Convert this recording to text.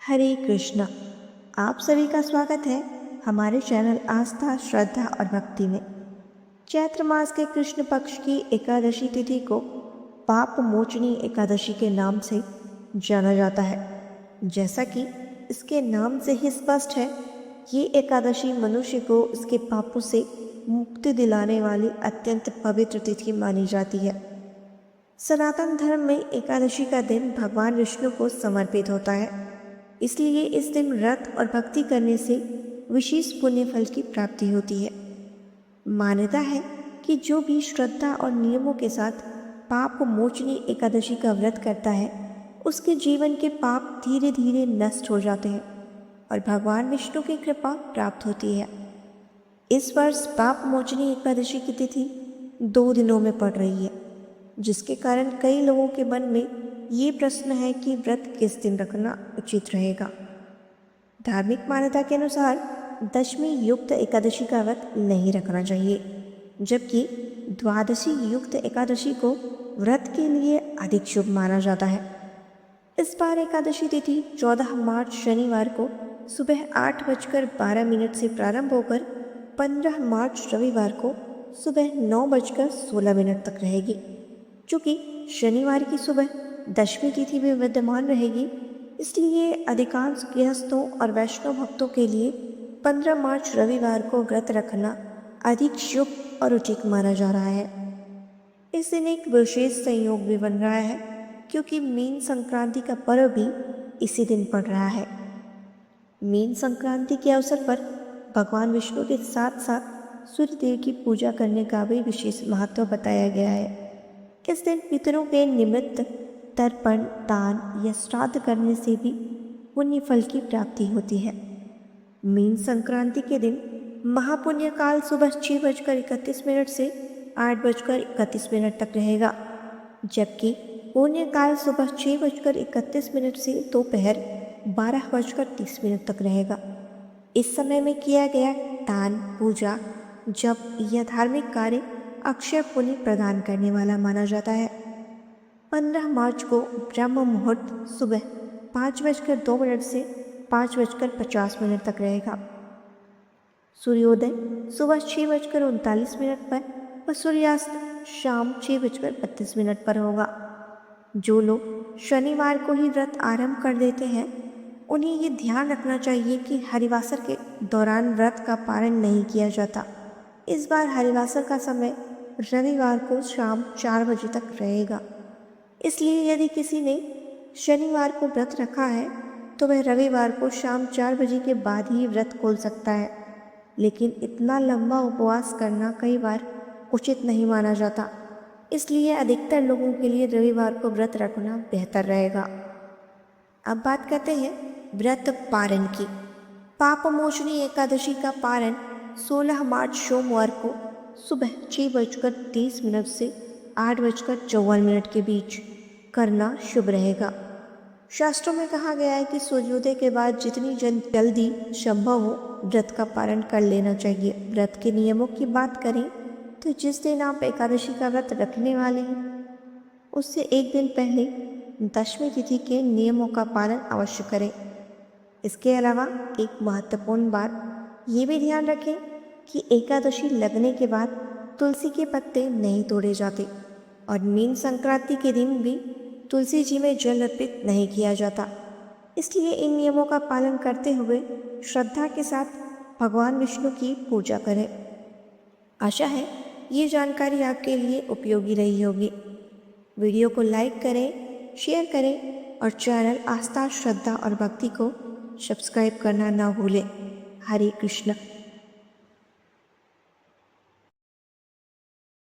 हरे कृष्णा। आप सभी का स्वागत है हमारे चैनल आस्था श्रद्धा और भक्ति में। चैत्र मास के कृष्ण पक्ष की एकादशी तिथि को पाप मोचनी एकादशी के नाम से जाना जाता है। जैसा कि इसके नाम से ही स्पष्ट है, ये एकादशी मनुष्य को उसके पापों से मुक्ति दिलाने वाली अत्यंत पवित्र तिथि मानी जाती है। सनातन धर्म में एकादशी का दिन भगवान विष्णु को समर्पित होता है, इसलिए इस दिन व्रत और भक्ति करने से विशेष पुण्य फल की प्राप्ति होती है। मान्यता है कि जो भी श्रद्धा और नियमों के साथ पाप मोचनी एकादशी का व्रत करता है, उसके जीवन के पाप धीरे धीरे नष्ट हो जाते हैं और भगवान विष्णु की कृपा प्राप्त होती है। इस वर्ष पाप मोचनी एकादशी की तिथि 2 दिनों में पड़ रही है, जिसके कारण कई लोगों के मन में ये प्रश्न है कि व्रत किस दिन रखना उचित रहेगा। धार्मिक मान्यता के अनुसार दशमी युक्त एकादशी का व्रत नहीं रखना चाहिए, जबकि द्वादशी युक्त एकादशी को व्रत के लिए अधिक शुभ माना जाता है। इस बार एकादशी तिथि 14 मार्च शनिवार को सुबह 8:12 से प्रारंभ होकर 15 मार्च रविवार को सुबह 9:16 तक रहेगी। चूँकि शनिवार की सुबह दशमी तिथि भी विद्यमान रहेगी, इसलिए अधिकांश गृहस्थों और वैष्णव भक्तों के लिए 15 मार्च रविवार को व्रत रखना अधिक शुभ और उचित माना जा रहा है। इस दिन एक विशेष संयोग भी बन रहा है, क्योंकि मीन संक्रांति का पर्व भी इसी दिन पड़ रहा है। मीन संक्रांति के अवसर पर भगवान विष्णु के साथ साथ सूर्य देव की पूजा करने का भी विशेष महत्व बताया गया है। इस दिन पितरों के निमित्त तर्पण, दान या श्राद्ध करने से भी पुण्य फल की प्राप्ति होती है। मीन संक्रांति के दिन महापुण्य काल सुबह 6:31 से 8:31 तक रहेगा, जबकि पुण्य काल सुबह 6:31 से दोपहर 12:30 तक रहेगा। इस समय में किया गया दान, पूजा, जप या धार्मिक कार्य अक्षय पुण्य प्रदान करने वाला माना जाता है। 15 मार्च को ब्रह्म मुहूर्त सुबह 5:02 से 5:50 तक रहेगा। सूर्योदय सुबह 6:39 पर और सूर्यास्त शाम 6:32 पर होगा। जो लोग शनिवार को ही व्रत आरंभ कर देते हैं, उन्हें ये ध्यान रखना चाहिए कि हरिवासर के दौरान व्रत का पालन नहीं किया जाता। इस बार हरिवासर का समय रविवार को शाम 4 बजे तक रहेगा, इसलिए यदि किसी ने शनिवार को व्रत रखा है तो वह रविवार को शाम 4 बजे के बाद ही व्रत खोल सकता है। लेकिन इतना लंबा उपवास करना कई बार उचित नहीं माना जाता, इसलिए अधिकतर लोगों के लिए रविवार को व्रत रखना बेहतर रहेगा। अब बात करते हैं व्रत पारण की। पाप मोचनी एकादशी का पारण 16 मार्च सोमवार को सुबह 6:30 से 8:54 के बीच करना शुभ रहेगा। शास्त्रों में कहा गया है कि सूर्योदय के बाद जितनी जल्दी संभव हो व्रत का पालन कर लेना चाहिए। व्रत के नियमों की बात करें तो जिस दिन आप एकादशी का व्रत रखने वाले हैं, उससे एक दिन पहले दशमी तिथि के नियमों का पालन अवश्य करें। इसके अलावा एक महत्वपूर्ण बात ये भी ध्यान रखें कि एकादशी लगने के बाद तुलसी के पत्ते नहीं तोड़े जाते और मीन संक्रांति के दिन भी तुलसी जी में जल अर्पित नहीं किया जाता। इसलिए इन नियमों का पालन करते हुए श्रद्धा के साथ भगवान विष्णु की पूजा करें। आशा है ये जानकारी आपके लिए उपयोगी रही होगी। वीडियो को लाइक करें, शेयर करें और चैनल आस्था श्रद्धा और भक्ति को सब्सक्राइब करना ना भूलें। हरे कृष्ण।